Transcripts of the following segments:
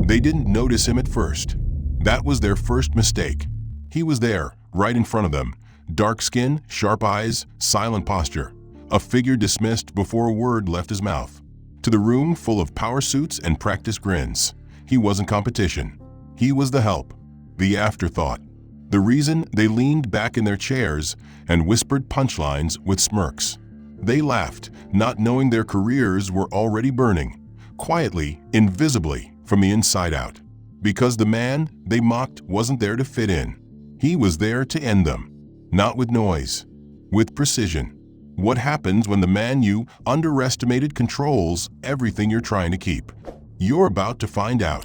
They didn't notice him at first. That was their first mistake. He was there, right in front of them. Dark skin, sharp eyes, silent posture. A figure dismissed before a word left his mouth. To the room full of power suits and practiced grins. He wasn't competition. He was the help, the afterthought. The reason they leaned back in their chairs and whispered punchlines with smirks. They laughed, not knowing their careers were already burning, quietly, invisibly, from the inside out. Because the man they mocked wasn't there to fit in. He was there to end them. Not with noise, with precision. What happens when the man you underestimated controls everything you're trying to keep? You're about to find out.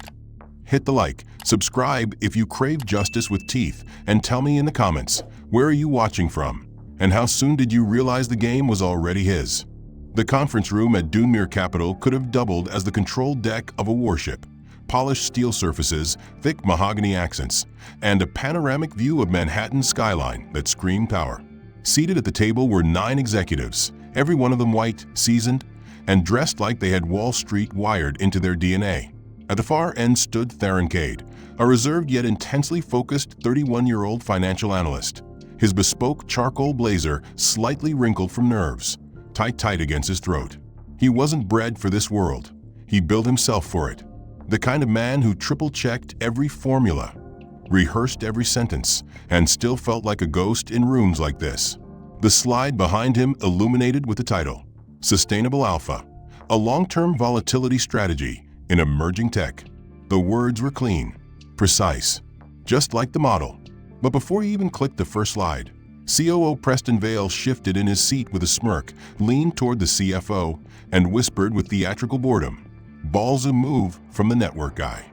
Hit the like, subscribe if you crave justice with teeth, and tell me in the comments, where are you watching from? And how soon did you realize the game was already his? The conference room at Dunmere Capital could have doubled as the control deck of a warship. Polished steel surfaces, thick mahogany accents, and a panoramic view of Manhattan's skyline that screamed power. Seated at the table were 9 executives, every one of them white, seasoned, and dressed like they had Wall Street wired into their DNA. At the far end stood Theron Cade, a reserved yet intensely focused 31-year-old financial analyst. His bespoke charcoal blazer slightly wrinkled from nerves, tight against his throat. He wasn't bred for this world. He built himself for it. The kind of man who triple-checked every formula, rehearsed every sentence, and still felt like a ghost in rooms like this. The slide behind him illuminated with the title, Sustainable Alpha, a long-term volatility strategy in emerging tech. The words were clean, precise, just like the model. But before he even clicked the first slide, COO Preston Vale shifted in his seat with a smirk, leaned toward the CFO, and whispered with theatrical boredom, "Ballsy move from the network guy."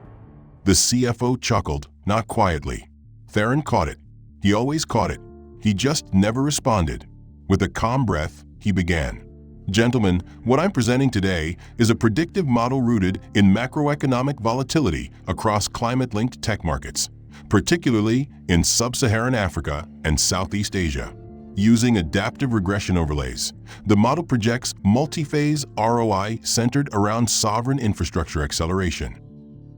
The CFO chuckled, not quietly. Theron caught it. He always caught it. He just never responded. With a calm breath, he began. "Gentlemen, what I'm presenting today is a predictive model rooted in macroeconomic volatility across climate-linked tech markets, particularly in sub-Saharan Africa and Southeast Asia. Using adaptive regression overlays, the model projects multi-phase ROI centered around sovereign infrastructure acceleration."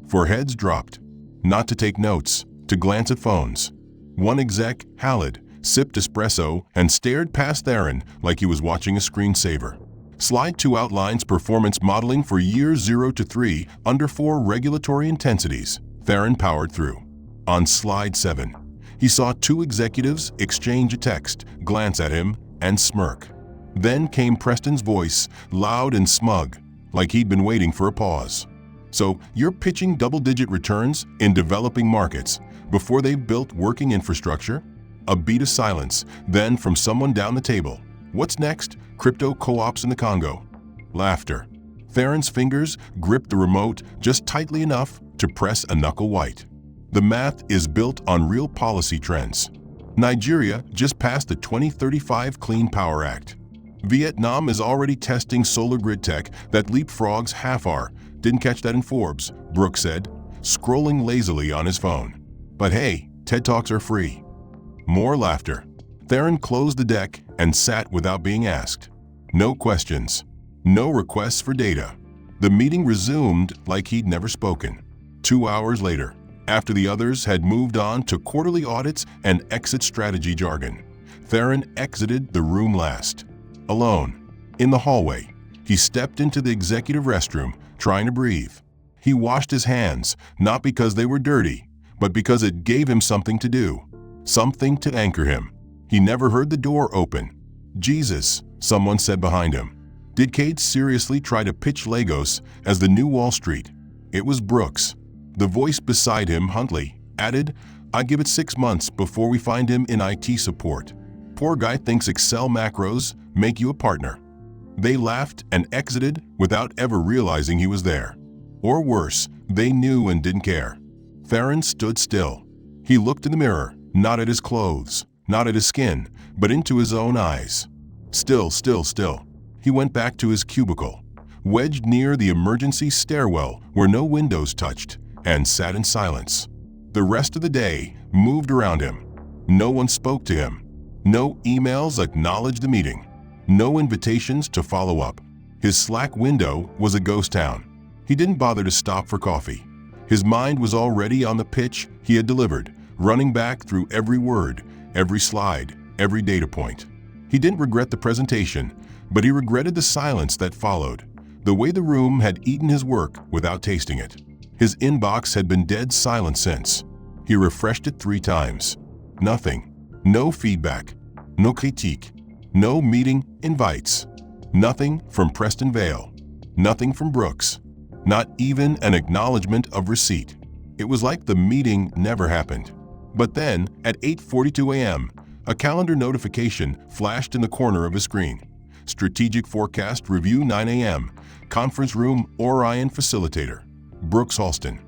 For heads dropped, not to take notes, to glance at phones. One exec, Halid, sipped espresso and stared past Theron like he was watching a screensaver. Slide 2 outlines performance modeling for years 0 to 3 under 4 regulatory intensities. Theron powered through. On slide 7, he saw 2 executives exchange a text, glance at him, and smirk. Then came Preston's voice, loud and smug, like he'd been waiting for a pause. "So you're pitching double-digit returns in developing markets before they've built working infrastructure?" A beat of silence, then from someone down the table, "What's next? Crypto co-ops in the Congo." Laughter. Theron's fingers gripped the remote just tightly enough to press a knuckle white. The math is built on real policy trends. Nigeria just passed the 2035 Clean Power Act. Vietnam is already testing solar grid tech that leapfrogs half-hour. Didn't catch that in Forbes, Brooks said, scrolling lazily on his phone. But hey, TED Talks are free. More laughter. Theron closed the deck and sat without being asked. No questions. No requests for data. The meeting resumed like he'd never spoken. 2 hours later, after the others had moved on to quarterly audits and exit strategy jargon, Theron exited the room last. Alone. In the hallway, he stepped into the executive restroom, trying to breathe. He washed his hands, not because they were dirty, but because it gave him something to do. Something to anchor him. He never heard the door open. "Jesus," someone said behind him. Did Cade seriously try to pitch Lagos as the new Wall Street? It was Brooks. The voice beside him, Huntley, added, "I give it 6 months before we find him in IT support. Poor guy thinks Excel macros make you a partner." They laughed and exited without ever realizing he was there. Or worse, they knew and didn't care. Theron stood still. He looked in the mirror, not at his clothes, not at his skin, but into his own eyes. Still. He went back to his cubicle, wedged near the emergency stairwell where no windows touched, and sat in silence. The rest of the day moved around him. No one spoke to him. No emails acknowledged the meeting. No invitations to follow up. His Slack window was a ghost town. He didn't bother to stop for coffee. His mind was already on the pitch he had delivered, running back through every word, every slide, every data point. He didn't regret the presentation, but he regretted the silence that followed, the way the room had eaten his work without tasting it. His inbox had been dead silent since. He refreshed it 3 times. Nothing. No feedback. No critique. No meeting invites. Nothing from Preston Vale. Nothing from Brooks. Not even an acknowledgement of receipt. It was like the meeting never happened. But then, at 8:42 a.m., a calendar notification flashed in the corner of his screen. Strategic Forecast Review 9 a.m. Conference Room Orion Facilitator. Brooks Halston.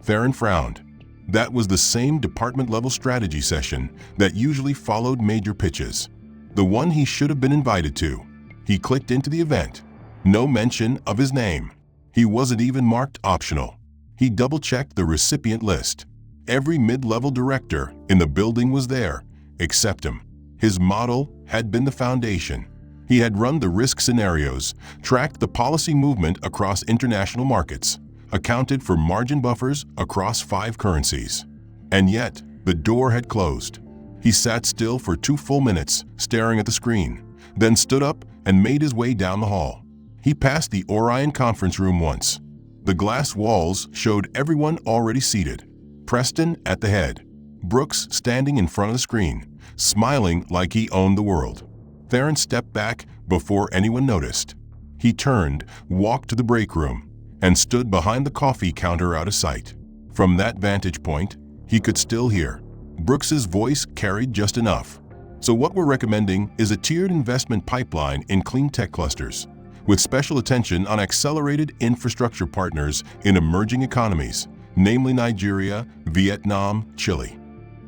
Theron frowned. That was the same department-level strategy session that usually followed major pitches. The one he should have been invited to. He clicked into the event. No mention of his name. He wasn't even marked optional. He double-checked the recipient list. Every mid-level director in the building was there, except him. His model had been the foundation. He had run the risk scenarios, tracked the policy movement across international markets, accounted for margin buffers across 5 currencies. And yet, the door had closed. He sat still for 2 full minutes, staring at the screen, then stood up and made his way down the hall. He passed the Orion conference room once. The glass walls showed everyone already seated. Preston at the head. Brooks standing in front of the screen, smiling like he owned the world. Theron stepped back before anyone noticed. He turned, walked to the break room, and stood behind the coffee counter out of sight. From that vantage point, he could still hear. Brooks's voice carried just enough. So what we're recommending is a tiered investment pipeline in clean tech clusters, with special attention on accelerated infrastructure partners in emerging economies, namely Nigeria, Vietnam, Chile.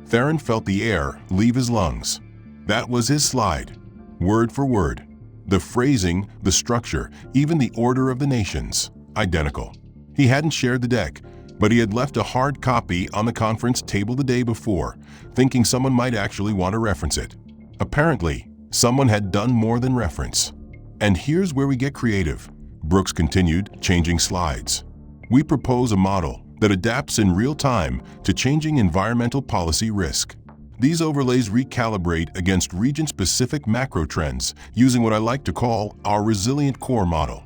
Theron felt the air leave his lungs. That was his slide, word for word. The phrasing, the structure, even the order of the nations, identical. He hadn't shared the deck, but he had left a hard copy on the conference table the day before, thinking someone might actually want to reference it. Apparently, someone had done more than reference. And here's where we get creative, Brooks continued, changing slides. We propose a model that adapts in real time to changing environmental policy risk. These overlays recalibrate against region-specific macro trends using what I like to call our resilient core model.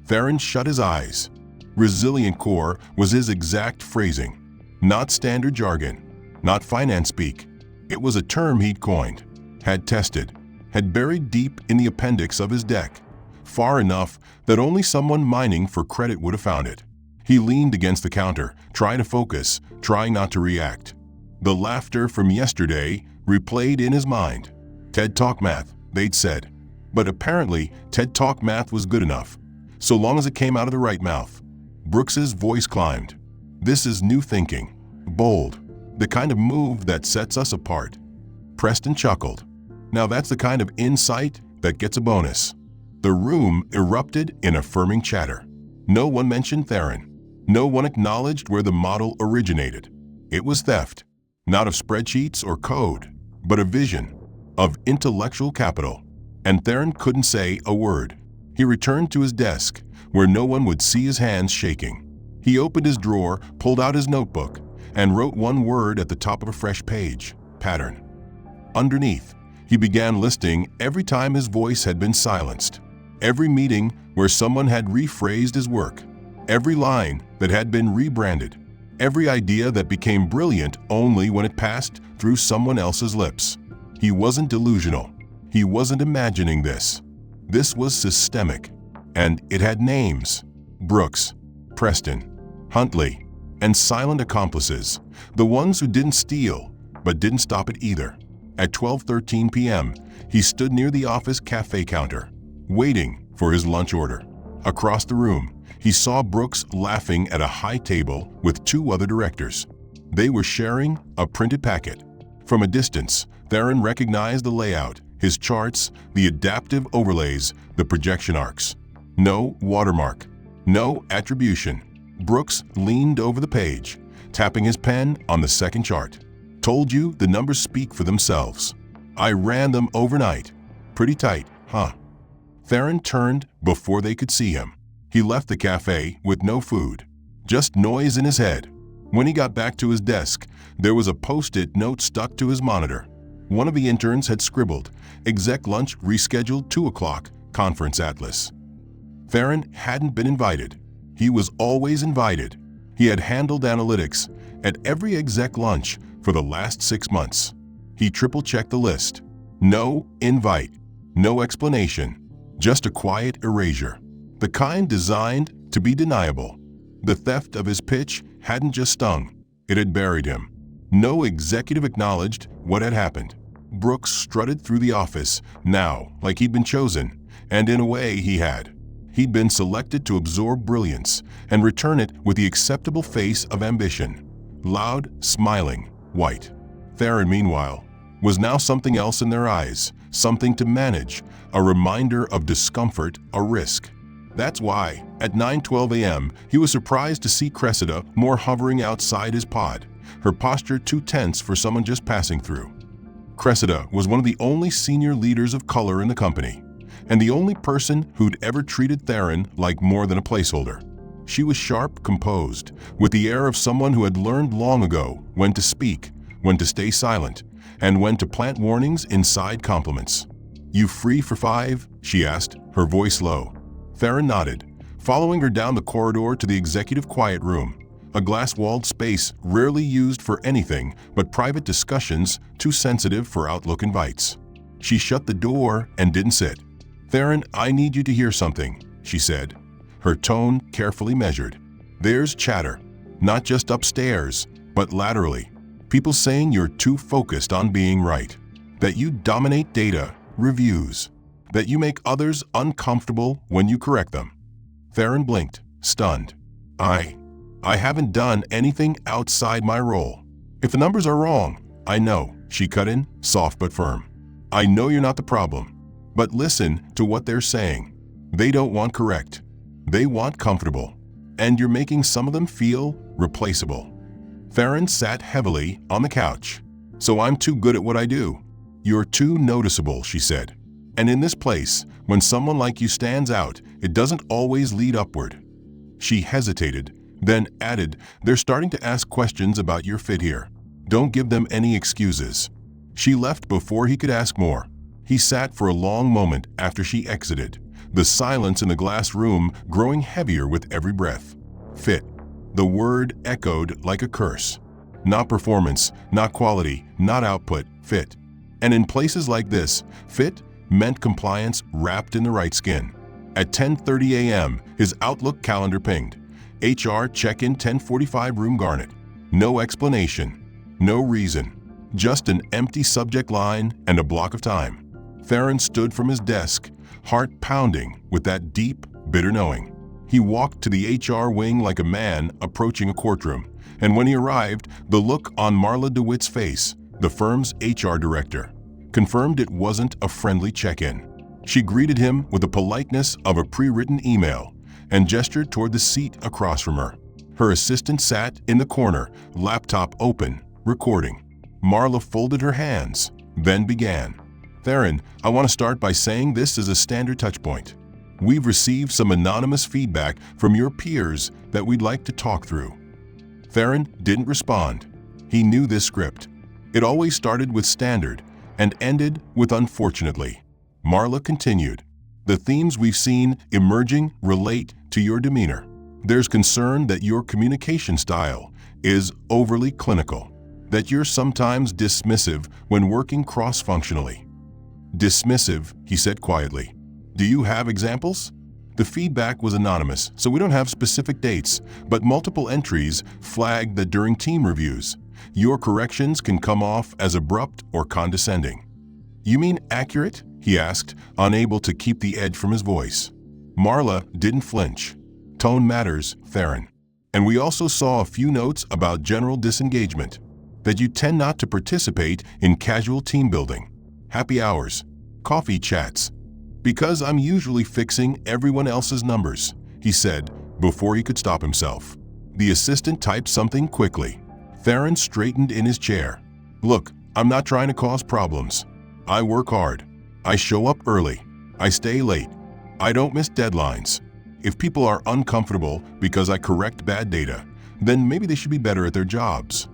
Theron shut his eyes. Resilient core was his exact phrasing. Not standard jargon, not finance speak. It was a term he'd coined, had tested, had buried deep in the appendix of his deck, far enough that only someone mining for credit would have found it. He leaned against the counter, trying to focus, trying not to react. The laughter from yesterday replayed in his mind. TED Talk Math, they'd said. But apparently, TED Talk Math was good enough, so long as it came out of the right mouth. Brooks's voice climbed. This is new thinking, bold, the kind of move that sets us apart. Preston chuckled. Now that's the kind of insight that gets a bonus. The room erupted in affirming chatter. No one mentioned Theron. No one acknowledged where the model originated. It was theft, not of spreadsheets or code, but a vision, of intellectual capital. And Theron couldn't say a word. He returned to his desk, where no one would see his hands shaking. He opened his drawer, pulled out his notebook, and wrote one word at the top of a fresh page: pattern. Underneath, he began listing every time his voice had been silenced, every meeting where someone had rephrased his work, every line that had been rebranded, every idea that became brilliant only when it passed through someone else's lips. He wasn't delusional. He wasn't imagining this. This was systemic, and it had names: Brooks, Preston, Huntley, and silent accomplices, the ones who didn't steal, but didn't stop it either. At 12:13 p.m., he stood near the office cafe counter, waiting for his lunch order. Across the room, he saw Brooks laughing at a high table with 2 other directors. They were sharing a printed packet. From a distance, Theron recognized the layout, his charts, the adaptive overlays, the projection arcs. No watermark, no attribution. Brooks leaned over the page, tapping his pen on the second chart. Told you the numbers speak for themselves. I ran them overnight. Pretty tight, huh? Theron turned before they could see him. He left the cafe with no food, just noise in his head. When he got back to his desk, there was a post-it note stuck to his monitor. One of the interns had scribbled, "Exec lunch rescheduled 2 o'clock, conference atlas." Theron hadn't been invited. He was always invited. He had handled analytics at every exec lunch for the last 6 months. He triple-checked the list. No invite, no explanation, just a quiet erasure. The kind designed to be deniable. The theft of his pitch hadn't just stung, it had buried him. No executive acknowledged what had happened. Brooks strutted through the office, now like he'd been chosen, and in a way he had. He'd been selected to absorb brilliance and return it with the acceptable face of ambition. Loud, smiling, white. Theron, meanwhile, was now something else in their eyes, something to manage, a reminder of discomfort, a risk. That's why, at 9:12 a.m., he was surprised to see Cressida Moore hovering outside his pod, her posture too tense for someone just passing through. Cressida was one of the only senior leaders of color in the company, and the only person who'd ever treated Theron like more than a placeholder. She was sharp, composed, with the air of someone who had learned long ago when to speak, when to stay silent, and when to plant warnings inside compliments. "You free for 5?" she asked, her voice low. Theron nodded, following her down the corridor to the executive quiet room, a glass-walled space rarely used for anything but private discussions, too sensitive for Outlook invites. She shut the door and didn't sit. "Theron, I need you to hear something," she said, her tone carefully measured. "There's chatter, not just upstairs, but laterally. People saying you're too focused on being right, that you dominate data, reviews, that you make others uncomfortable when you correct them." Theron blinked, stunned. I haven't done anything outside my role. If the numbers are wrong, I know," she cut in, soft but firm. "I know you're not the problem. But listen to what they're saying. They don't want correct. They want comfortable. And you're making some of them feel replaceable." Theron sat heavily on the couch. "So I'm too good at what I do." "You're too noticeable," she said. "And in this place, when someone like you stands out, it doesn't always lead upward." She hesitated, then added, "They're starting to ask questions about your fit here. Don't give them any excuses." She left before he could ask more. He sat for a long moment after she exited, the silence in the glass room growing heavier with every breath. Fit. The word echoed like a curse. Not performance, not quality, not output, fit. And in places like this, fit meant compliance wrapped in the right skin. At 10:30 a.m., his Outlook calendar pinged. HR check-in 10:45 room Garnet. No explanation. No reason. Just an empty subject line and a block of time. Theron stood from his desk, heart pounding with that deep, bitter knowing. He walked to the HR wing like a man approaching a courtroom, and when he arrived, the look on Marla DeWitt's face, the firm's HR director, confirmed it wasn't a friendly check-in. She greeted him with the politeness of a pre-written email and gestured toward the seat across from her. Her assistant sat in the corner, laptop open, recording. Marla folded her hands, then began. "Theron, I want to start by saying this is a standard touchpoint. We've received some anonymous feedback from your peers that we'd like to talk through." Theron didn't respond. He knew this script. It always started with standard and ended with unfortunately. Marla continued. "The themes we've seen emerging relate to your demeanor. There's concern that your communication style is overly clinical, that you're sometimes dismissive when working cross-functionally." "Dismissive," he said quietly. "Do you have examples?" The feedback was anonymous, so we don't have specific dates, but multiple entries flagged that during team reviews, your corrections can come off as abrupt or condescending. "You mean accurate?" he asked, unable to keep the edge from his voice. Marla didn't flinch. "Tone matters, Theron. And we also saw a few notes about general disengagement, that you tend not to participate in casual team building, happy hours, coffee chats. Because I'm usually fixing everyone else's numbers," he said before he could stop himself. The assistant typed something quickly. Theron straightened in his chair. "Look, I'm not trying to cause problems. I work hard. I show up early. I stay late. I don't miss deadlines. If people are uncomfortable because I correct bad data, then maybe they should be better at their jobs."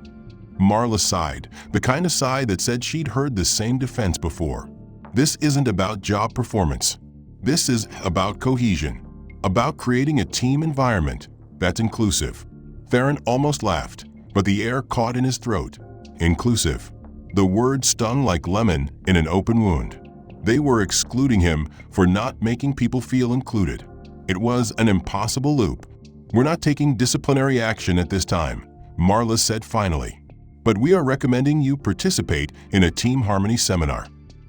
Marla sighed, the kind of sigh that said she'd heard the same defense before. This isn't about job performance. This is about cohesion, about creating a team environment that's inclusive. Theron almost laughed, but the air caught in his throat. Inclusive. The word stung like lemon in an open wound. They were excluding him for not making people feel included. It was an impossible loop. "We're not taking disciplinary action at this time," Marla said finally. "But we are recommending you participate in a team harmony seminar.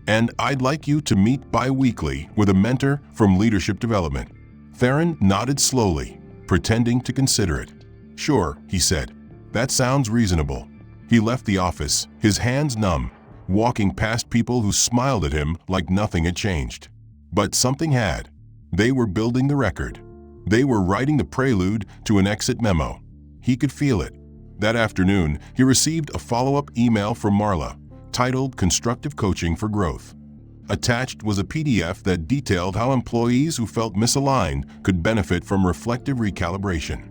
And I'd like you to meet bi-weekly with a mentor from leadership development." Theron nodded slowly, pretending to consider it. "Sure," he said. "That sounds reasonable." He left the office, his hands numb, walking past people who smiled at him like nothing had changed. But something had. They were building the record. They were writing the prelude to an exit memo. He could feel it. That afternoon, he received a follow-up email from Marla, titled Constructive Coaching for Growth. Attached was a PDF that detailed how employees who felt misaligned could benefit from reflective recalibration.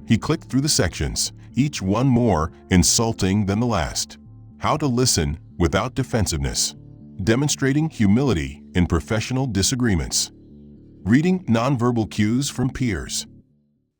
He clicked through the sections, each one more insulting than the last. How to listen without defensiveness. Demonstrating humility in professional disagreements. Reading nonverbal cues from peers.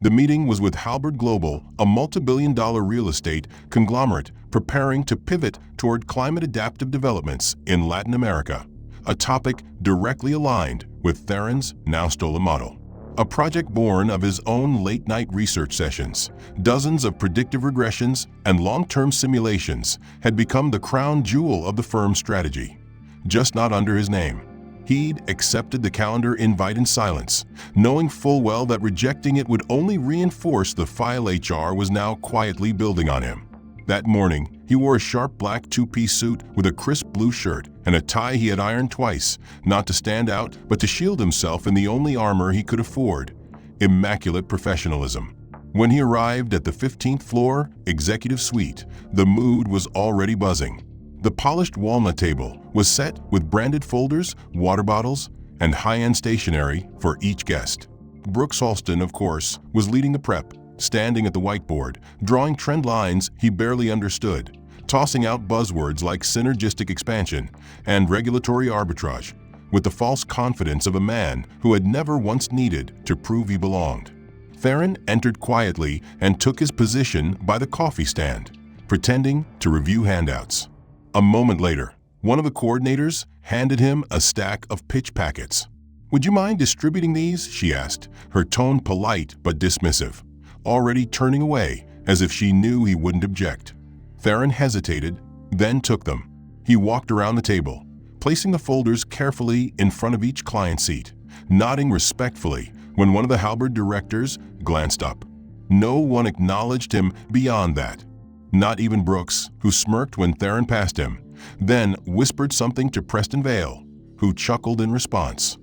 The meeting was with Halberd Global, a multi-billion-dollar real estate conglomerate preparing to pivot toward climate-adaptive developments in Latin America, a topic directly aligned with Theron's now-stolen model. A project born of his own late-night research sessions, dozens of predictive regressions and long-term simulations had become the crown jewel of the firm's strategy, just not under his name. He'd accepted the calendar invite in silence, knowing full well that rejecting it would only reinforce the file HR was now quietly building on him. That morning, he wore a sharp black two-piece suit with a crisp blue shirt and a tie he had ironed twice, not to stand out, but to shield himself in the only armor he could afford: immaculate professionalism. When he arrived at the 15th floor executive suite, the mood was already buzzing. The polished walnut table was set with branded folders, water bottles, and high-end stationery for each guest. Brooks Halston, of course, was leading the prep, standing at the whiteboard, drawing trend lines he barely understood, tossing out buzzwords like synergistic expansion and regulatory arbitrage, with the false confidence of a man who had never once needed to prove he belonged. Theron entered quietly and took his position by the coffee stand, pretending to review handouts. A moment later, one of the coordinators handed him a stack of pitch packets. "Would you mind distributing these?" she asked, her tone polite but dismissive, already turning away as if she knew he wouldn't object. Theron hesitated, then took them. He walked around the table, placing the folders carefully in front of each client seat, nodding respectfully when one of the Halberd directors glanced up. No one acknowledged him beyond that. Not even Brooks, who smirked when Theron passed him, then whispered something to Preston Vale, who chuckled in response.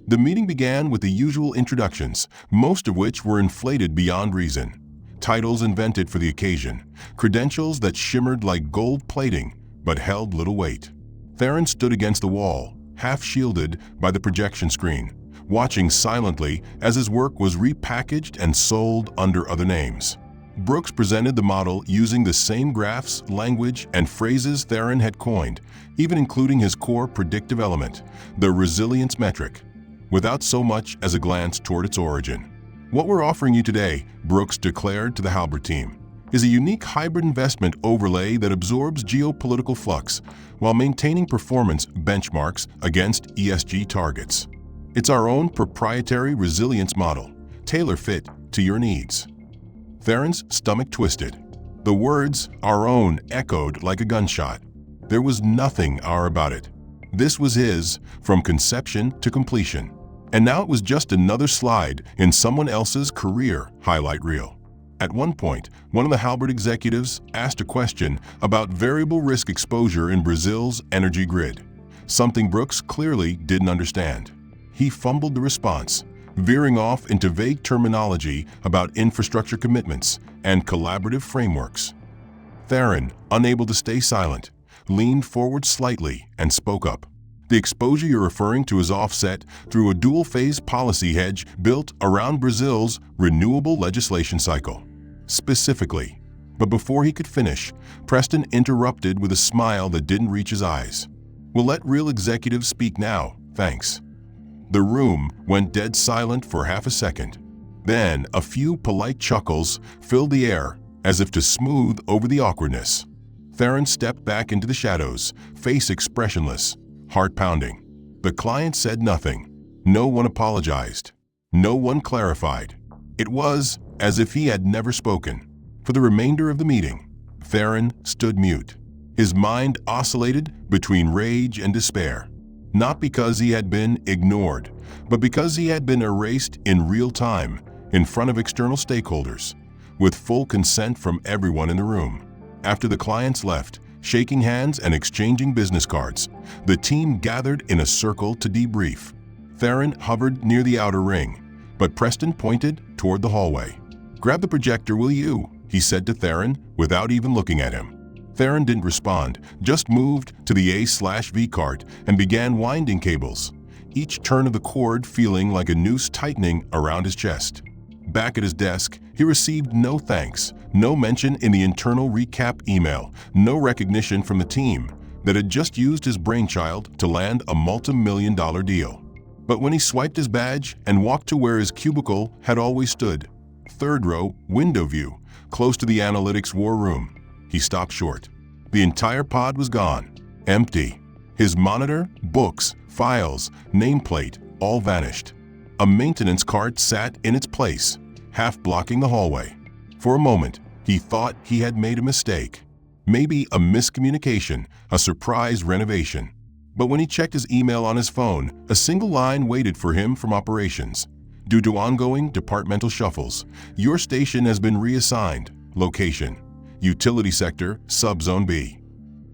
The meeting began with the usual introductions, most of which were inflated beyond reason. Titles invented for the occasion, credentials that shimmered like gold plating but held little weight. Theron stood against the wall, half shielded by the projection screen, watching silently as his work was repackaged and sold under other names. Brooks presented the model using the same graphs, language, and phrases Theron had coined, even including his core predictive element, the resilience metric, without so much as a glance toward its origin. "What we're offering you today," Brooks declared to the Halberd team, "is a unique hybrid investment overlay that absorbs geopolitical flux while maintaining performance benchmarks against ESG targets. It's our own proprietary resilience model, tailor-fit to your needs." Theron's stomach twisted. The words "our own" echoed like a gunshot. There was nothing our about it. This was his, from conception to completion. And now it was just another slide in someone else's career highlight reel. At one point, one of the Halberd executives asked a question about variable risk exposure in Brazil's energy grid, something Brooks clearly didn't understand. He fumbled the response, veering off into vague terminology about infrastructure commitments and collaborative frameworks. Theron, unable to stay silent, leaned forward slightly and spoke up. The exposure you're referring to is offset through a dual-phase policy hedge built around Brazil's renewable legislation cycle. Specifically. But before he could finish, Preston interrupted with a smile that didn't reach his eyes. "We'll let real executives speak now, thanks." The room went dead silent for half a second. Then a few polite chuckles filled the air, as if to smooth over the awkwardness. Theron stepped back into the shadows, face expressionless, heart pounding. The client said nothing. No one apologized. No one clarified. It was as if he had never spoken. For the remainder of the meeting, Theron stood mute. His mind oscillated between rage and despair. Not because he had been ignored, but because he had been erased in real time, in front of external stakeholders, with full consent from everyone in the room. After the clients left, shaking hands and exchanging business cards, the team gathered in a circle to debrief. Theron hovered near the outer ring, but Preston pointed toward the hallway. "Grab the projector, will you?" he said to Theron without even looking at him. Theron didn't respond, just moved to the A/V cart and began winding cables, each turn of the cord feeling like a noose tightening around his chest. Back at his desk, he received no thanks, no mention in the internal recap email, no recognition from the team that had just used his brainchild to land a multi-million-dollar deal. But when he swiped his badge and walked to where his cubicle had always stood, third row, window view, close to the analytics war room, he stopped short. The entire pod was gone, empty. His monitor, books, files, nameplate, all vanished. A maintenance cart sat in its place, half blocking the hallway. For a moment, he thought he had made a mistake. Maybe a miscommunication, a surprise renovation. But when he checked his email on his phone, a single line waited for him from operations. "Due to ongoing departmental shuffles, your station has been reassigned. Location: Utility Sector, Subzone B."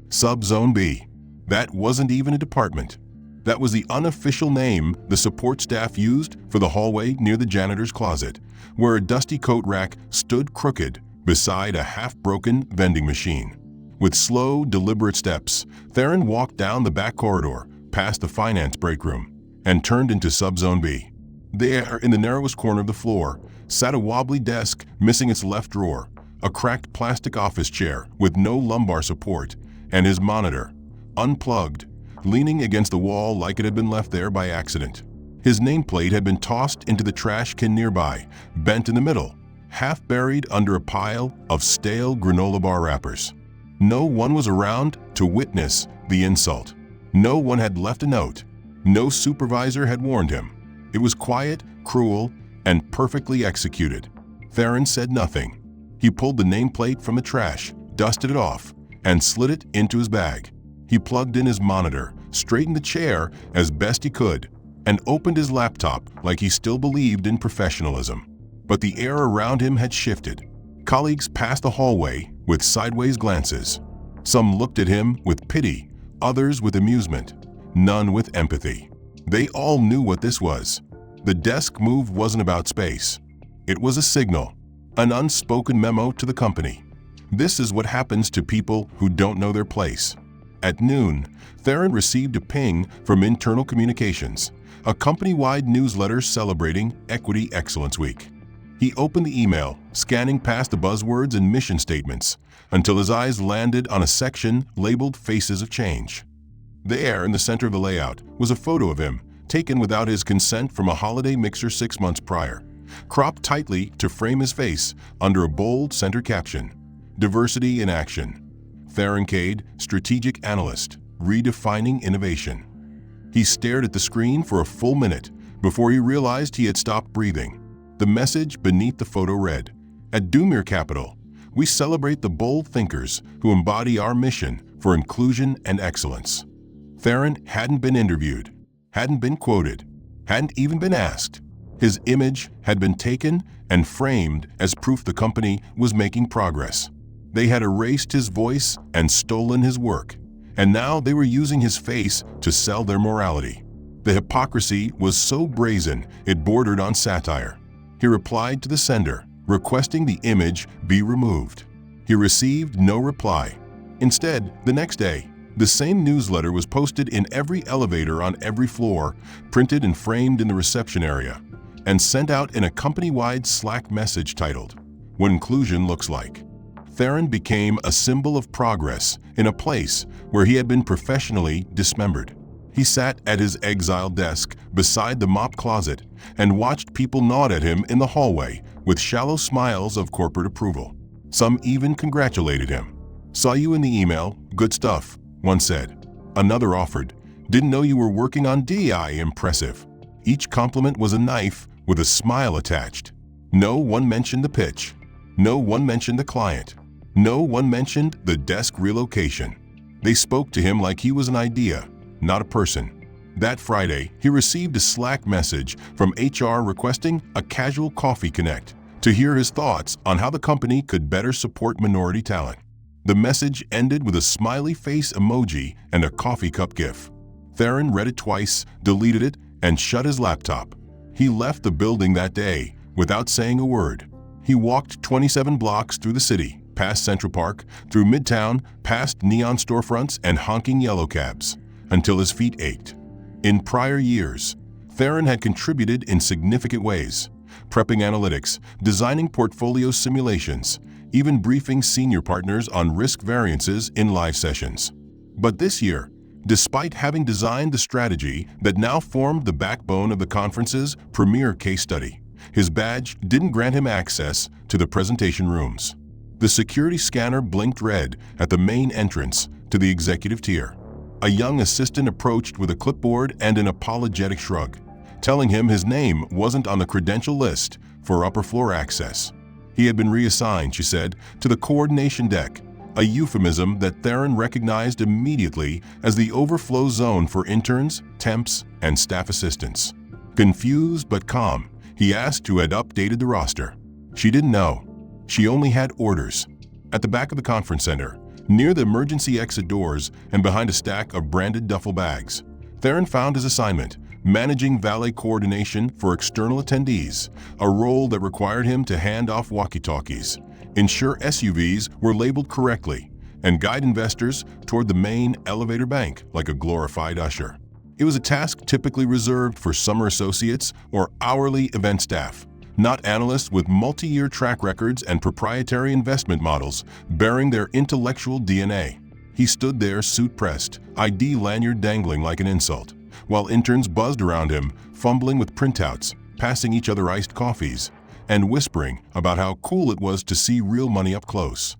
Subzone B. That wasn't even a department. That was the unofficial name the support staff used for the hallway near the janitor's closet, where a dusty coat rack stood crooked beside a half-broken vending machine. With slow, deliberate steps, Theron walked down the back corridor, past the finance break room, and turned into Subzone B. There, in the narrowest corner of the floor, sat a wobbly desk missing its left drawer, a cracked plastic office chair with no lumbar support, and his monitor, unplugged, leaning against the wall like it had been left there by accident. His nameplate had been tossed into the trash can nearby, bent in the middle, half buried under a pile of stale granola bar wrappers. No one was around to witness the insult. No one had left a note. No supervisor had warned him. It was quiet, cruel, and perfectly executed. Theron said nothing. He pulled the nameplate from the trash, dusted it off, and slid it into his bag. He plugged in his monitor, straightened the chair as best he could, and opened his laptop like he still believed in professionalism. But the air around him had shifted. Colleagues passed the hallway with sideways glances. Some looked at him with pity, others with amusement, none with empathy. They all knew what this was. The desk move wasn't about space. It was a signal, an unspoken memo to the company. This is what happens to people who don't know their place. At noon, Theron received a ping from Internal Communications, a company-wide newsletter celebrating Equity Excellence Week. He opened the email, scanning past the buzzwords and mission statements, until his eyes landed on a section labeled Faces of Change. There, in the center of the layout, was a photo of him, taken without his consent from a holiday mixer 6 months prior, cropped tightly to frame his face under a bold center caption: "Diversity in Action. Theron Cade, Strategic Analyst, Redefining Innovation." He stared at the screen for a full minute before he realized he had stopped breathing. The message beneath the photo read, "At Doomir Capital, we celebrate the bold thinkers who embody our mission for inclusion and excellence." Theron hadn't been interviewed, hadn't been quoted, hadn't even been asked. His image had been taken and framed as proof the company was making progress. They had erased his voice and stolen his work, and now they were using his face to sell their morality. The hypocrisy was so brazen it bordered on satire. He replied to the sender, requesting the image be removed. He received no reply. Instead, the next day, The same newsletter was posted in every elevator on every floor, printed and framed in the reception area, and sent out in a company-wide Slack message titled, "What Inclusion Looks Like." Theron became a symbol of progress in a place where he had been professionally dismembered. He sat at his exile desk beside the mop closet and watched people nod at him in the hallway with shallow smiles of corporate approval. Some even congratulated him. "Saw you in the email, good stuff," one said. Another offered, "Didn't know you were working on DEI, impressive." Each compliment was a knife with a smile attached. No one mentioned the pitch. No one mentioned the client. No one mentioned the desk relocation. They spoke to him like he was an idea, not a person. That Friday, he received a Slack message from HR requesting a casual coffee connect to hear his thoughts on how the company could better support minority talent. The message ended with a smiley face emoji and a coffee cup gif. Theron read it twice, deleted it, and shut his laptop. He left the building that day without saying a word. He walked 27 blocks through the city, past Central Park, through Midtown, past neon storefronts and honking yellow cabs, until his feet ached. In prior years, Theron had contributed in significant ways, prepping analytics, designing portfolio simulations, even briefing senior partners on risk variances in live sessions. But this year, despite having designed the strategy that now formed the backbone of the conference's premier case study, his badge didn't grant him access to the presentation rooms. The security scanner blinked red at the main entrance to the executive tier. A young assistant approached with a clipboard and an apologetic shrug, telling him his name wasn't on the credential list for upper floor access. He had been reassigned, she said, to the coordination deck, a euphemism that Theron recognized immediately as the overflow zone for interns, temps, and staff assistants. Confused but calm, he asked who had updated the roster. She didn't know. She only had orders. At the back of the conference center, near the emergency exit doors and behind a stack of branded duffel bags, Theron found his assignment, managing valet coordination for external attendees, a role that required him to hand off walkie-talkies, ensure SUVs were labeled correctly, and guide investors toward the main elevator bank like a glorified usher. It was a task typically reserved for summer associates or hourly event staff, not analysts with multi-year track records and proprietary investment models bearing their intellectual DNA. He stood there suit pressed, ID lanyard dangling like an insult, while interns buzzed around him, fumbling with printouts, passing each other iced coffees, and whispering about how cool it was to see real money up close.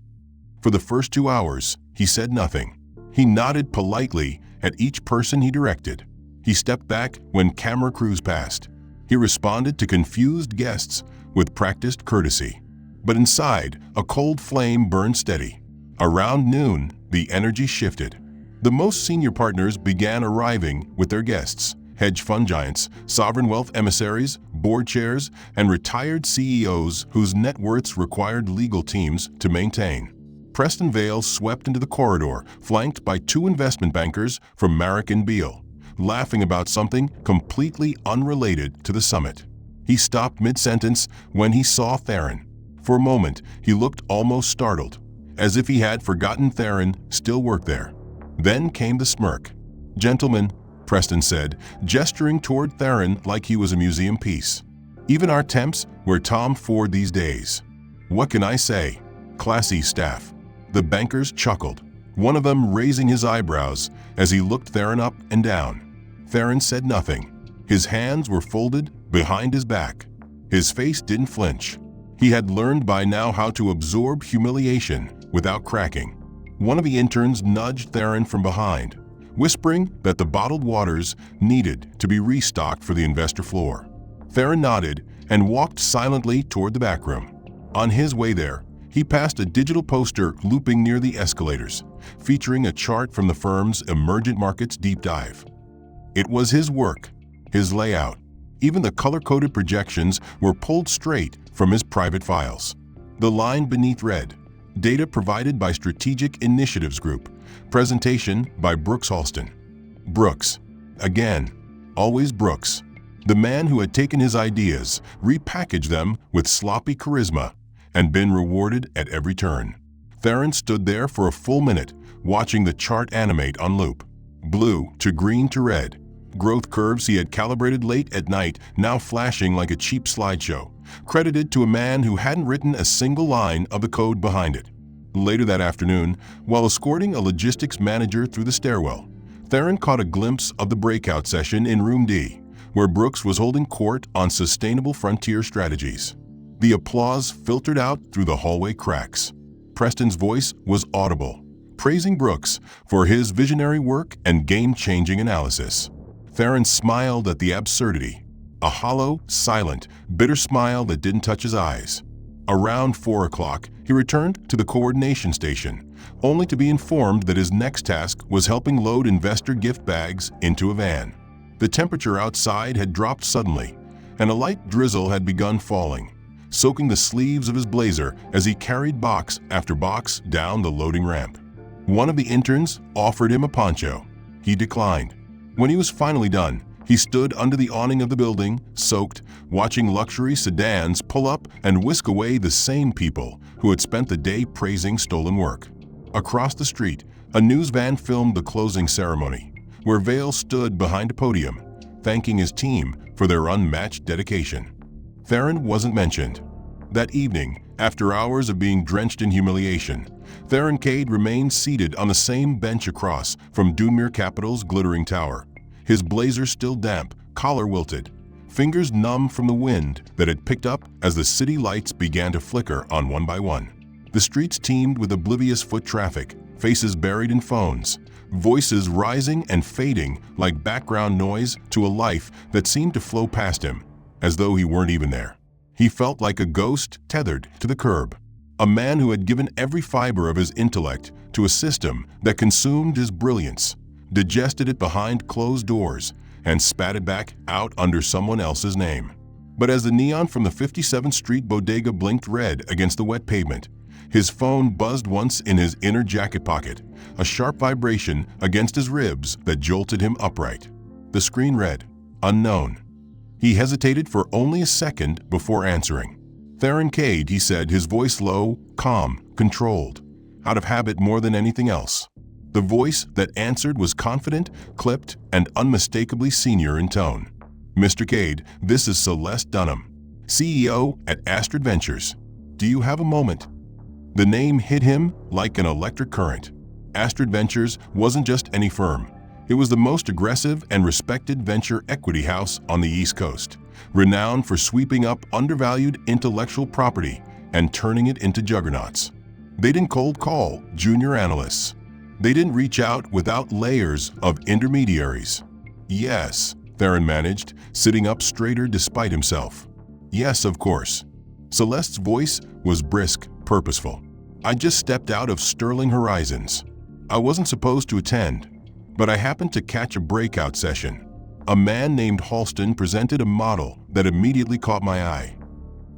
For the first 2 hours, he said nothing. He nodded politely at each person he directed. He stepped back when camera crews passed. He responded to confused guests with practiced courtesy. But inside, a cold flame burned steady. Around noon, the energy shifted. The most senior partners began arriving with their guests: hedge fund giants, sovereign wealth emissaries, board chairs, and retired CEOs whose net worths required legal teams to maintain. Preston Vale swept into the corridor, flanked by 2 investment bankers from Marrick and Beale, laughing about something completely unrelated to the summit. He stopped mid-sentence when he saw Theron. For a moment, he looked almost startled, as if he had forgotten Theron still worked there. Then came the smirk. "Gentlemen," Preston said, gesturing toward Theron like he was a museum piece. "Even our temps wear Tom Ford these days. What can I say? Classy staff." The bankers chuckled, one of them raising his eyebrows as he looked Theron up and down. Theron said nothing. His hands were folded behind his back. His face didn't flinch. He had learned by now how to absorb humiliation without cracking. One of the interns nudged Theron from behind, whispering that the bottled waters needed to be restocked for the investor floor. Theron nodded and walked silently toward the back room. On his way there, he passed a digital poster looping near the escalators, featuring a chart from the firm's emergent markets deep dive. It was his work, his layout. Even the color-coded projections were pulled straight from his private files. The line beneath read, "Data provided by Strategic Initiatives Group. Presentation by Brooks Halston." Brooks. Again. Always Brooks. The man who had taken his ideas, repackaged them with sloppy charisma, and been rewarded at every turn. Theron stood there for a full minute, watching the chart animate on loop. Blue to green to red. Growth curves he had calibrated late at night now flashing like a cheap slideshow, credited to a man who hadn't written a single line of the code behind it. Later that afternoon, while escorting a logistics manager through the stairwell, Theron caught a glimpse of the breakout session in Room D, where Brooks was holding court on sustainable frontier strategies. The applause filtered out through the hallway cracks. Preston's voice was audible, praising Brooks for his visionary work and game-changing analysis. Theron smiled at the absurdity, a hollow, silent, bitter smile that didn't touch his eyes. Around 4 o'clock, he returned to the coordination station, only to be informed that his next task was helping load investor gift bags into a van. The temperature outside had dropped suddenly, and a light drizzle had begun falling, soaking the sleeves of his blazer as he carried box after box down the loading ramp. One of the interns offered him a poncho. He declined. When he was finally done, he stood under the awning of the building, soaked, watching luxury sedans pull up and whisk away the same people who had spent the day praising stolen work. Across the street, a news van filmed the closing ceremony, where Vale stood behind a podium, thanking his team for their unmatched dedication. Theron wasn't mentioned. That evening, after hours of being drenched in humiliation, Theron Cade remained seated on the same bench across from Dunmere Capital's glittering tower, his blazer still damp, collar wilted, fingers numb from the wind that had picked up as the city lights began to flicker on one by one. The streets teemed with oblivious foot traffic, faces buried in phones, voices rising and fading like background noise to a life that seemed to flow past him, as though he weren't even there. He felt like a ghost tethered to the curb, a man who had given every fiber of his intellect to a system that consumed his brilliance, digested it behind closed doors, and spat it back out under someone else's name. But as the neon from the 57th Street bodega blinked red against the wet pavement, his phone buzzed once in his inner jacket pocket, a sharp vibration against his ribs that jolted him upright. The screen read, "Unknown." He hesitated for only a second before answering. "Theron Cade," he said, his voice low, calm, controlled, out of habit more than anything else. The voice that answered was confident, clipped, and unmistakably senior in tone. "Mr. Cade, this is Celeste Dunham, CEO at Astrid Ventures. Do you have a moment?" The name hit him like an electric current. Astrid Ventures wasn't just any firm. It was the most aggressive and respected venture equity house on the East Coast, renowned for sweeping up undervalued intellectual property and turning it into juggernauts. They didn't cold call junior analysts. They didn't reach out without layers of intermediaries. "Yes," Theron managed, sitting up straighter despite himself. "Yes, of course." Celeste's voice was brisk, purposeful. "I just stepped out of Sterling Horizons. I wasn't supposed to attend, but I happened to catch a breakout session. A man named Halston presented a model that immediately caught my eye."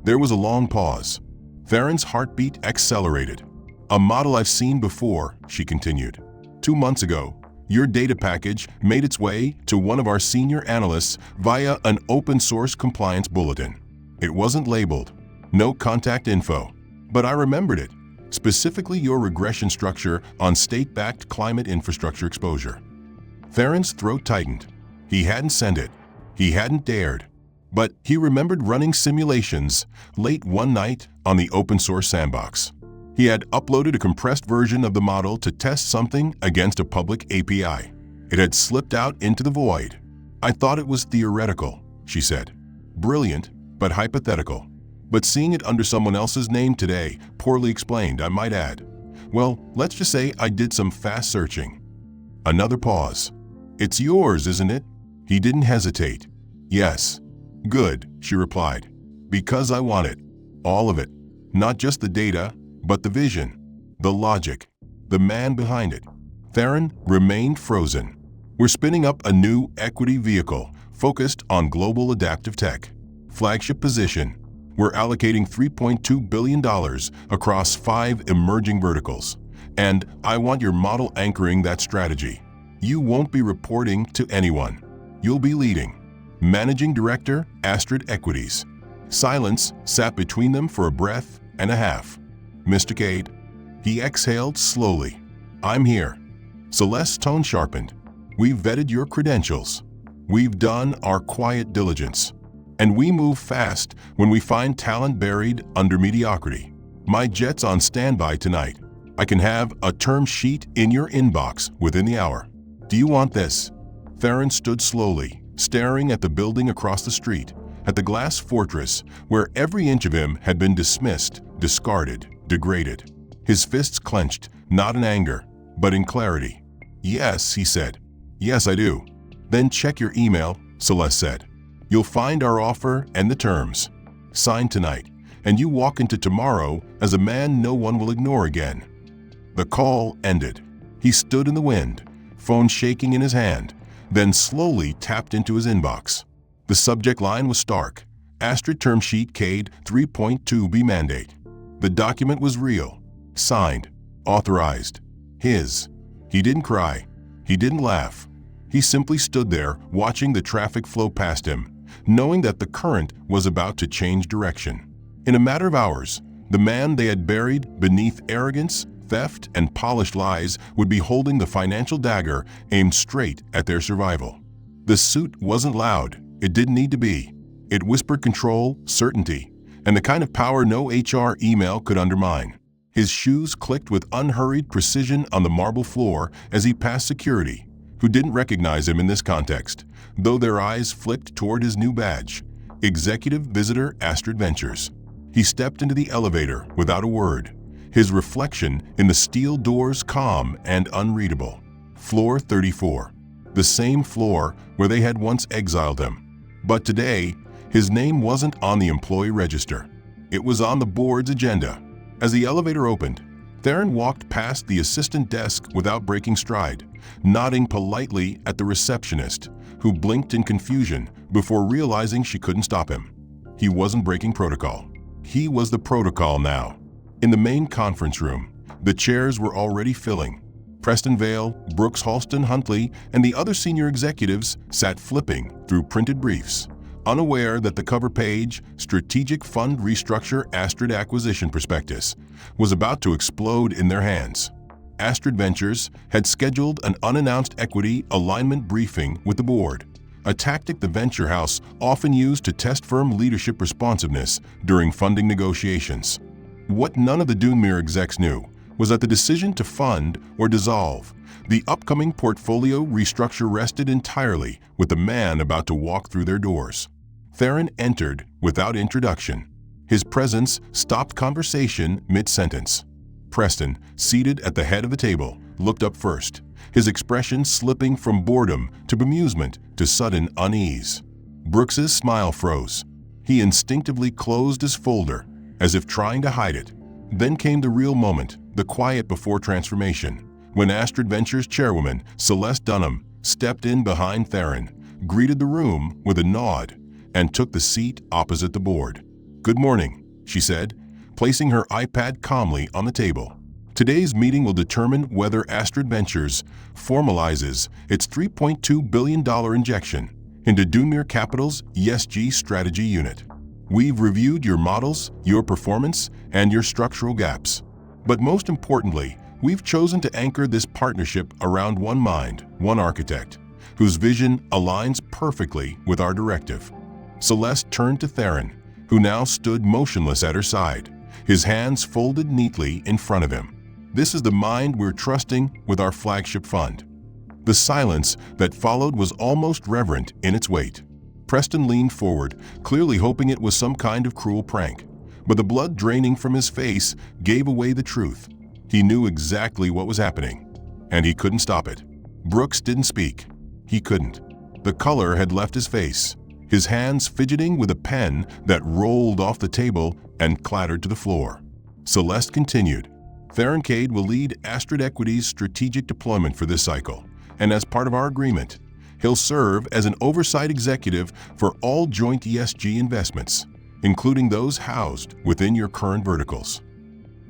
There was a long pause. Theron's heartbeat accelerated. "A model I've seen before," she continued. "2 months ago, your data package made its way to one of our senior analysts via an open-source compliance bulletin. It wasn't labeled, no contact info, but I remembered it, specifically your regression structure on state-backed climate infrastructure exposure." Theron's throat tightened. He hadn't sent it. He hadn't dared. But he remembered running simulations late one night on the open-source sandbox. He had uploaded a compressed version of the model to test something against a public API. It had slipped out into the void. "I thought it was theoretical," she said. "Brilliant, but hypothetical. But seeing it under someone else's name today, poorly explained, I might add. Well, let's just say I did some fast searching." Another pause. "It's yours, isn't it?" He didn't hesitate. "Yes." "Good," she replied. "Because I want it. All of it. Not just the data, but the vision, the logic, the man behind it." Theron remained frozen. "We're spinning up a new equity vehicle focused on global adaptive tech. Flagship position. We're allocating $3.2 billion across 5 emerging verticals. And I want your model anchoring that strategy. You won't be reporting to anyone. You'll be leading. Managing Director, Astrid Equities." Silence sat between them for a breath and a half. "Mr. Cade," he exhaled slowly, I'm here." Celeste's tone sharpened. "We've vetted your credentials. We've done our quiet diligence. And we move fast when we find talent buried under mediocrity. My jet's on standby tonight. I can have a term sheet in your inbox within the hour. Do you want this?" Theron stood slowly, staring at the building across the street, at the glass fortress where every inch of him had been dismissed, discarded, degraded. His fists clenched, not in anger, but in clarity. "Yes," he said. "Yes, I do." "Then check your email," Celeste said. "You'll find our offer and the terms. Sign tonight, and you walk into tomorrow as a man no one will ignore again." The call ended. He stood in the wind, phone shaking in his hand, then slowly tapped into his inbox. The subject line was stark: Astrid term sheet CADE 3.2b mandate. The document was real, signed, authorized, his. He didn't cry. He didn't laugh. He simply stood there watching the traffic flow past him, knowing that the current was about to change direction. In a matter of hours, the man they had buried beneath arrogance, theft, and polished lies would be holding the financial dagger aimed straight at their survival. The suit wasn't loud. It didn't need to be. It whispered control, certainty, and the kind of power no HR email could undermine. His shoes clicked with unhurried precision on the marble floor as he passed security, who didn't recognize him in this context, though their eyes flicked toward his new badge, Executive Visitor Astrid Ventures. He stepped into the elevator without a word, his reflection in the steel doors calm and unreadable. Floor 34, the same floor where they had once exiled him. But today, his name wasn't on the employee register. It was on the board's agenda. As the elevator opened, Theron walked past the assistant desk without breaking stride, nodding politely at the receptionist, who blinked in confusion before realizing she couldn't stop him. He wasn't breaking protocol. He was the protocol now. In the main conference room, the chairs were already filling. Preston Vale, Brooks Halston Huntley, and the other senior executives sat flipping through printed briefs, unaware that the cover page, Strategic Fund Restructure Astrid Acquisition Prospectus, was about to explode in their hands. Astrid Ventures had scheduled an unannounced equity alignment briefing with the board, a tactic the venture house often used to test firm leadership responsiveness during funding negotiations. What none of the Dunmere execs knew was that the decision to fund or dissolve the upcoming portfolio restructure rested entirely with the man about to walk through their doors. Theron entered without introduction. His presence stopped conversation mid-sentence. Preston, seated at the head of the table, looked up first, his expression slipping from boredom to bemusement to sudden unease. Brooks's smile froze. He instinctively closed his folder, as if trying to hide it. Then came the real moment, the quiet before transformation, when Astrid Ventures chairwoman Celeste Dunham stepped in behind Theron, greeted the room with a nod, and took the seat opposite the board. "Good morning," she said, placing her iPad calmly on the table. "Today's meeting will determine whether Astrid Ventures formalizes its $3.2 billion injection into Dunmere Capital's ESG strategy unit. We've reviewed your models, your performance, and your structural gaps. But most importantly, we've chosen to anchor this partnership around one mind, one architect, whose vision aligns perfectly with our directive." Celeste turned to Theron, who now stood motionless at her side, his hands folded neatly in front of him. "This is the mind we're trusting with our flagship fund." The silence that followed was almost reverent in its weight. Preston leaned forward, clearly hoping it was some kind of cruel prank, but the blood draining from his face gave away the truth. He knew exactly what was happening, and he couldn't stop it. Brooks didn't speak. He couldn't. The color had left his face, his hands fidgeting with a pen that rolled off the table and clattered to the floor. Celeste continued. "Theron Cade will lead Astrid Equity's strategic deployment for this cycle, and as part of our agreement, he'll serve as an oversight executive for all joint ESG investments, including those housed within your current verticals."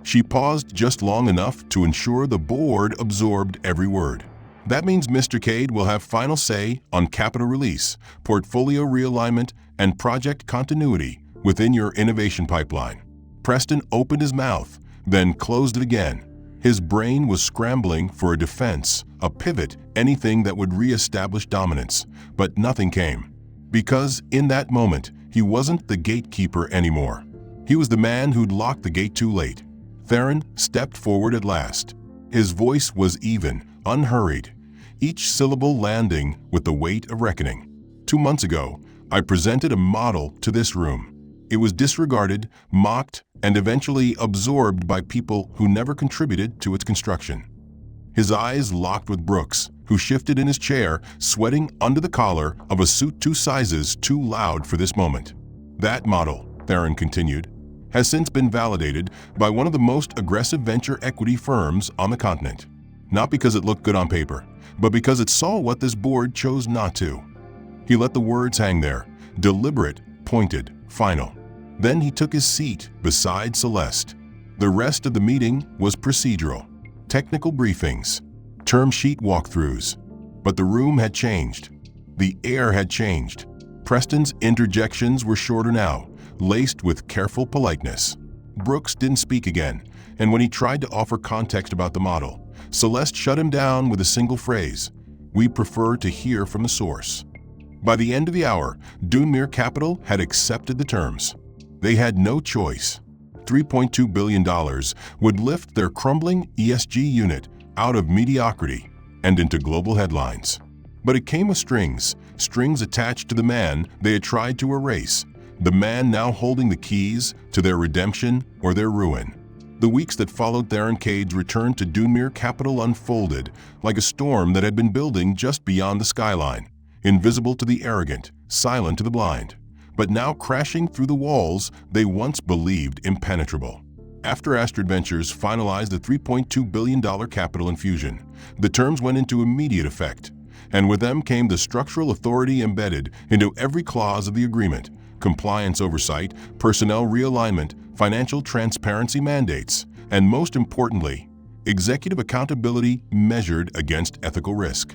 She paused just long enough to ensure the board absorbed every word. "That means Mr. Cade will have final say on capital release, portfolio realignment, and project continuity within your innovation pipeline." Preston opened his mouth, then closed it again, His brain was scrambling for a defense, a pivot, anything that would re-establish dominance, but nothing came. Because in that moment, he wasn't the gatekeeper anymore. He was the man who'd locked the gate too late. Theron stepped forward at last. His voice was even, unhurried, each syllable landing with the weight of reckoning. 2 months ago, I presented a model to this room. It was disregarded, mocked, and eventually absorbed by people who never contributed to its construction. His eyes locked with Brooks, who shifted in his chair, sweating under the collar of a suit 2 sizes too loud for this moment. That model, Theron continued, has since been validated by one of the most aggressive venture equity firms on the continent. Not because it looked good on paper, but because it saw what this board chose not to. He let the words hang there, deliberate, pointed, final. Then he took his seat beside Celeste. The rest of the meeting was procedural. Technical briefings, term sheet walkthroughs. But the room had changed. The air had changed. Preston's interjections were shorter now, laced with careful politeness. Brooks didn't speak again, and when he tried to offer context about the model, Celeste shut him down with a single phrase: "We prefer to hear from the source." By the end of the hour, Dunmere Capital had accepted the terms. They had no choice. $3.2 billion would lift their crumbling ESG unit out of mediocrity and into global headlines. But it came with strings attached to the man they had tried to erase, the man now holding the keys to their redemption or their ruin. The weeks that followed Theron Cade's return to Dunmere Capital unfolded like a storm that had been building just beyond the skyline, invisible to the arrogant, silent to the blind, but now crashing through the walls they once believed impenetrable. After Astrid Ventures finalized the $3.2 billion capital infusion, the terms went into immediate effect, and with them came the structural authority embedded into every clause of the agreement: compliance oversight, personnel realignment, financial transparency mandates, and most importantly, executive accountability measured against ethical risk.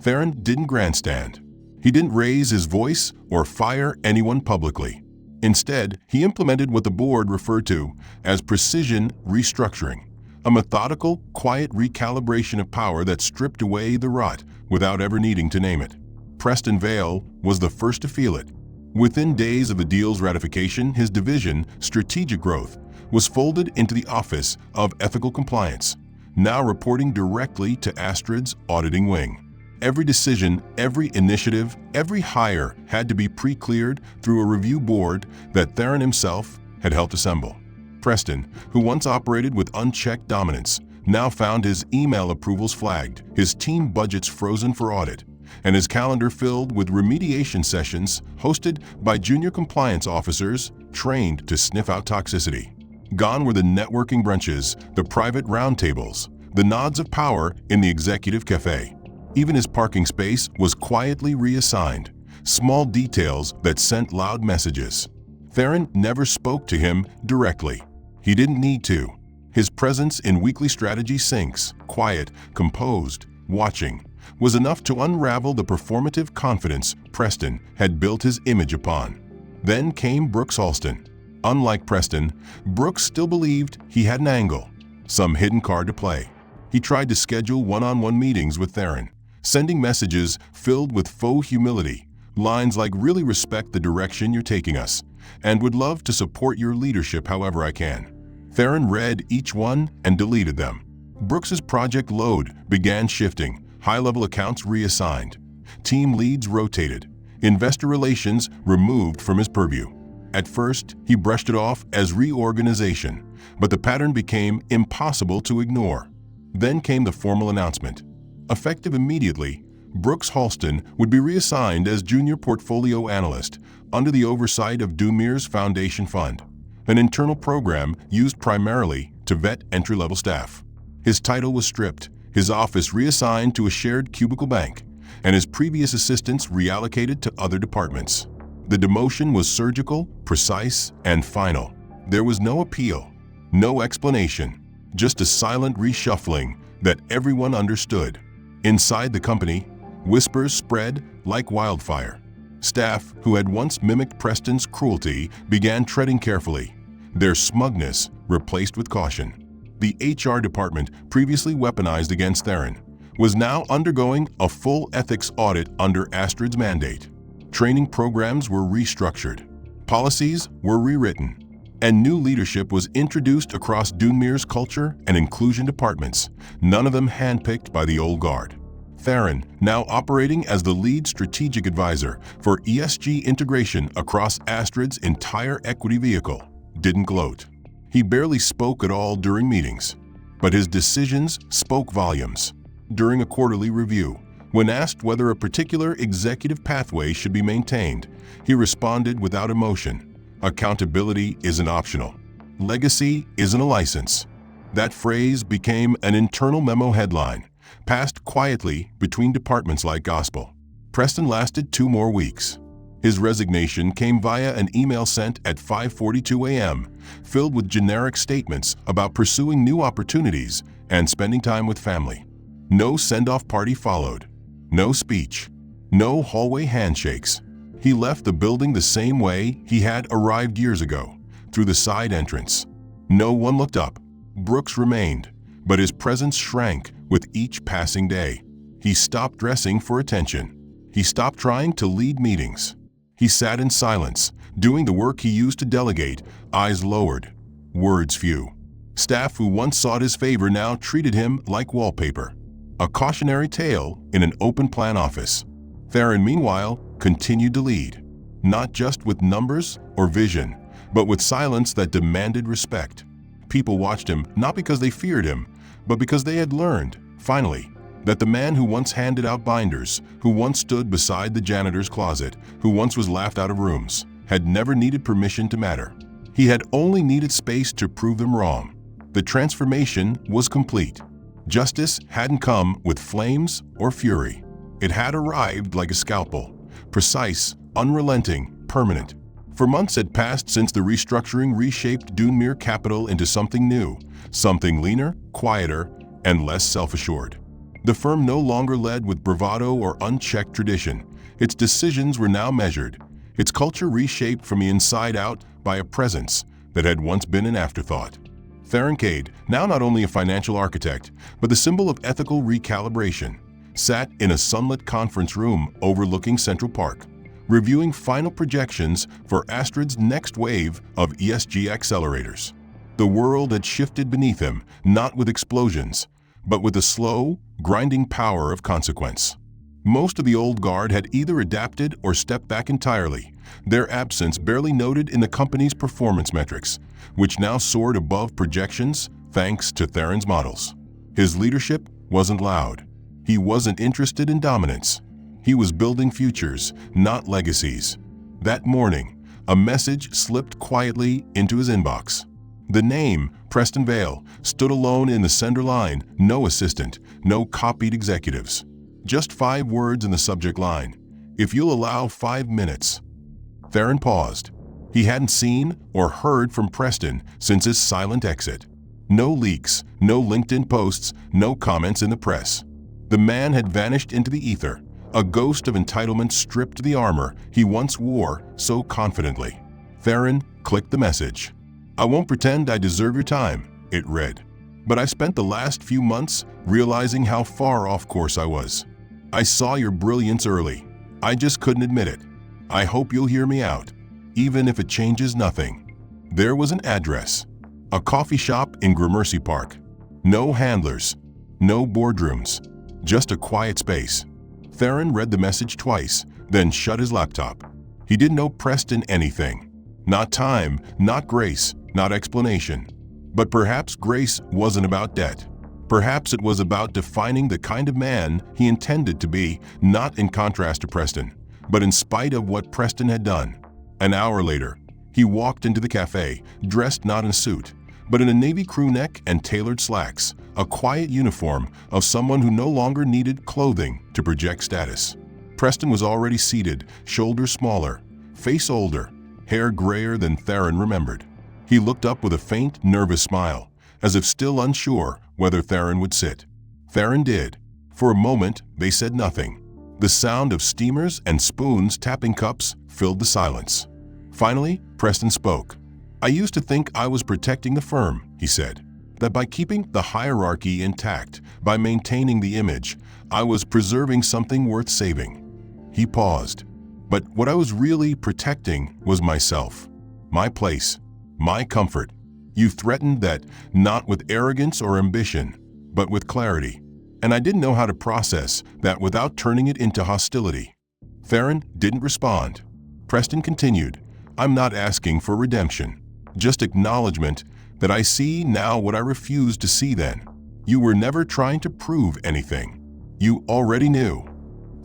Theron didn't grandstand. He didn't raise his voice or fire anyone publicly. Instead, he implemented what the board referred to as precision restructuring, a methodical, quiet recalibration of power that stripped away the rot without ever needing to name it. Preston Vale was the first to feel it. Within days of the deal's ratification, his division, Strategic Growth, was folded into the Office of Ethical Compliance, now reporting directly to Astrid's auditing wing. Every decision, every initiative, every hire had to be pre-cleared through a review board that Theron himself had helped assemble. Preston, who once operated with unchecked dominance, now found his email approvals flagged, his team budgets frozen for audit, and his calendar filled with remediation sessions hosted by junior compliance officers trained to sniff out toxicity. Gone were the networking brunches, the private roundtables, the nods of power in the executive cafe. Even his parking space was quietly reassigned, small details that sent loud messages. Theron never spoke to him directly. He didn't need to. His presence in weekly strategy syncs, quiet, composed, watching, was enough to unravel the performative confidence Preston had built his image upon. Then came Brooks Halston. Unlike Preston, Brooks still believed he had an angle, some hidden card to play. He tried to schedule one-on-one meetings with Theron, sending messages filled with faux humility, lines like "really respect the direction you're taking us, and would love to support your leadership however I can." Theron read each one and deleted them. Brooks's project load began shifting, high-level accounts reassigned, team leads rotated, investor relations removed from his purview. At first, he brushed it off as reorganization, but the pattern became impossible to ignore. Then came the formal announcement. Effective immediately, Brooks Halston would be reassigned as junior portfolio analyst under the oversight of Dunmere's Foundation Fund, an internal program used primarily to vet entry-level staff. His title was stripped, his office reassigned to a shared cubicle bank, and his previous assistants reallocated to other departments. The demotion was surgical, precise, and final. There was no appeal, no explanation, just a silent reshuffling that everyone understood. Inside the company, whispers spread like wildfire. Staff who had once mimicked Preston's cruelty began treading carefully, their smugness replaced with caution. the HR department previously weaponized against Theron, was now undergoing a full ethics audit under Astrid's mandate. Training programs were restructured, policies were rewritten, and new leadership was introduced across Dunmer's culture and inclusion departments, none of them handpicked by the old guard. Theron, now operating as the lead strategic advisor for ESG integration across Astrid's entire equity vehicle, didn't gloat. He barely spoke at all during meetings, but his decisions spoke volumes. During a quarterly review, when asked whether a particular executive pathway should be maintained, he responded without emotion, "Accountability isn't optional. Legacy isn't a license." That phrase became an internal memo headline, passed quietly between departments like gospel. Preston lasted 2 more weeks. His resignation came via an email sent at 5:42 a.m., filled with generic statements about pursuing new opportunities and spending time with family. No send-off party followed. No speech. No hallway handshakes. He left the building the same way he had arrived years ago, through the side entrance. No one looked up. Brooks remained, but his presence shrank with each passing day. He stopped dressing for attention. He stopped trying to lead meetings. He sat in silence, doing the work he used to delegate, eyes lowered, words few. Staff who once sought his favor now treated him like wallpaper. A cautionary tale in an open-plan office. Theron, meanwhile, continued to lead, not just with numbers or vision, but with silence that demanded respect. People watched him not because they feared him, but because they had learned, finally, that the man who once handed out binders, who once stood beside the janitor's closet, who once was laughed out of rooms, had never needed permission to matter. He had only needed space to prove them wrong. The transformation was complete. Justice hadn't come with flames or fury. It had arrived like a scalpel, precise, unrelenting, permanent. For months had passed since the restructuring reshaped Dunmer Capital into something new, something leaner, quieter, and less self-assured. The firm no longer led with bravado or unchecked tradition. Its decisions were now measured, its culture reshaped from the inside out by a presence that had once been an afterthought. Theron Cade, now not only a financial architect, but the symbol of ethical recalibration, sat in a sunlit conference room overlooking Central Park, reviewing final projections for Astrid's next wave of ESG accelerators. The world had shifted beneath him, not with explosions, but with the slow, grinding power of consequence. Most of the old guard had either adapted or stepped back entirely, their absence barely noted in the company's performance metrics, which now soared above projections thanks to Theron's models. His leadership wasn't loud. He wasn't interested in dominance. He was building futures, not legacies. That morning, a message slipped quietly into his inbox. The name, Preston Vale, stood alone in the sender line, no assistant, no copied executives. Just 5 words in the subject line. "If you'll allow 5 minutes." Theron paused. He hadn't seen or heard from Preston since his silent exit. No leaks, no LinkedIn posts, no comments in the press. The man had vanished into the ether, a ghost of entitlement stripped the armor he once wore so confidently. Theron clicked the message. "I won't pretend I deserve your time," it read. "But I spent the last few months realizing how far off course I was. I saw your brilliance early. I just couldn't admit it. I hope you'll hear me out, even if it changes nothing." There was an address. A coffee shop in Gramercy Park. No handlers. No boardrooms. Just a quiet space. Theron read the message twice, then shut his laptop. He didn't owe Preston anything. Not time, not grace, not explanation. But perhaps grace wasn't about debt. Perhaps it was about defining the kind of man he intended to be, not in contrast to Preston, but in spite of what Preston had done. An hour later, he walked into the cafe, dressed not in a suit, but in a navy crew neck and tailored slacks, a quiet uniform of someone who no longer needed clothing to project status. Preston was already seated, shoulders smaller, face older, hair grayer than Theron remembered. He looked up with a faint, nervous smile, as if still unsure whether Theron would sit. Theron did. For a moment, they said nothing. The sound of steamers and spoons tapping cups filled the silence. Finally, Preston spoke. "I used to think I was protecting the firm," he said. that by keeping the hierarchy intact, by maintaining the image, I was preserving something worth saving. He paused. But what I was really protecting was myself, my place, my comfort. You threatened that not with arrogance or ambition, but with clarity. And I didn't know how to process that without turning it into hostility. Theron didn't respond. Preston continued, I'm not asking for redemption, just acknowledgement that I see now what I refused to see then. You were never trying to prove anything. You already knew.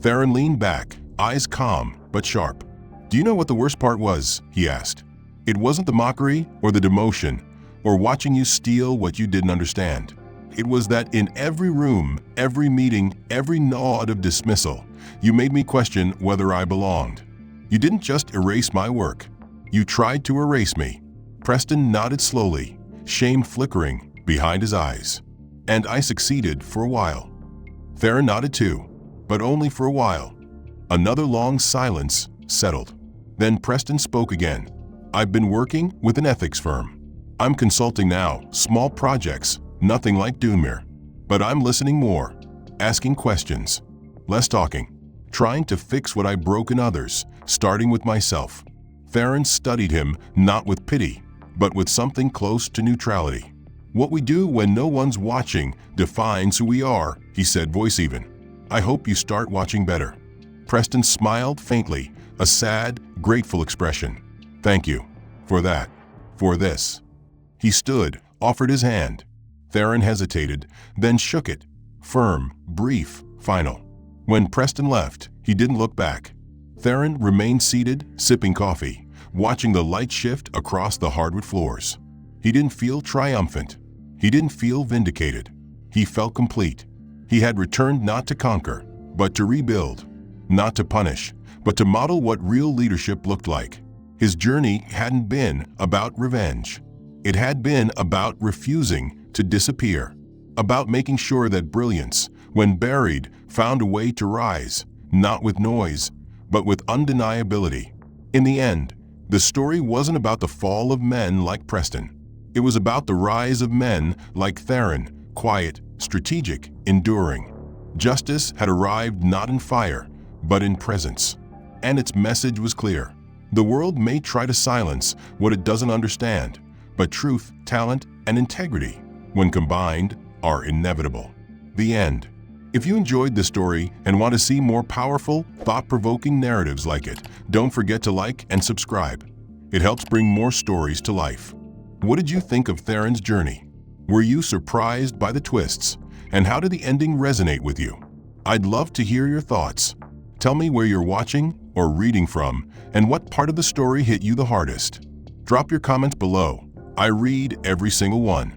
Theron leaned back, eyes calm but sharp. Do you know what the worst part was? He asked. It wasn't the mockery or the demotion or watching you steal what you didn't understand. It was that in every room, every meeting, every nod of dismissal, you made me question whether I belonged. You didn't just erase my work. You tried to erase me. Preston nodded slowly, shame flickering behind his eyes. And I succeeded for a while. Theron nodded too, but only for a while. Another long silence settled. Then Preston spoke again. I've been working with an ethics firm. I'm consulting now, small projects, nothing like Doomir. But I'm listening more, asking questions, less talking, trying to fix what I broke in others, starting with myself. Theron studied him not with pity, but with something close to neutrality. What we do when no one's watching defines who we are, he said, voice even. I hope you start watching better. Preston smiled faintly, a sad, grateful expression. Thank you. For that. For this. He stood, offered his hand. Theron hesitated, then shook it. Firm, brief, final. When Preston left, he didn't look back. Theron remained seated, sipping coffee, watching the light shift across the hardwood floors. He didn't feel triumphant. He didn't feel vindicated. He felt complete. He had returned not to conquer, but to rebuild. Not to punish, but to model what real leadership looked like. His journey hadn't been about revenge. It had been about refusing to disappear, about making sure that brilliance, when buried, found a way to rise, not with noise, but with undeniability. In the end, the story wasn't about the fall of men like Preston. It was about the rise of men like Theron, quiet, strategic, enduring. Justice had arrived not in fire, but in presence. And its message was clear. The world may try to silence what it doesn't understand, but truth, talent, and integrity, when combined, are inevitable. The end. If you enjoyed this story and want to see more powerful, thought-provoking narratives like it, don't forget to like and subscribe. It helps bring more stories to life. What did you think of Theron's journey? Were you surprised by the twists? And how did the ending resonate with you? I'd love to hear your thoughts. Tell me where you're watching or reading from and what part of the story hit you the hardest. Drop your comments below. I read every single one.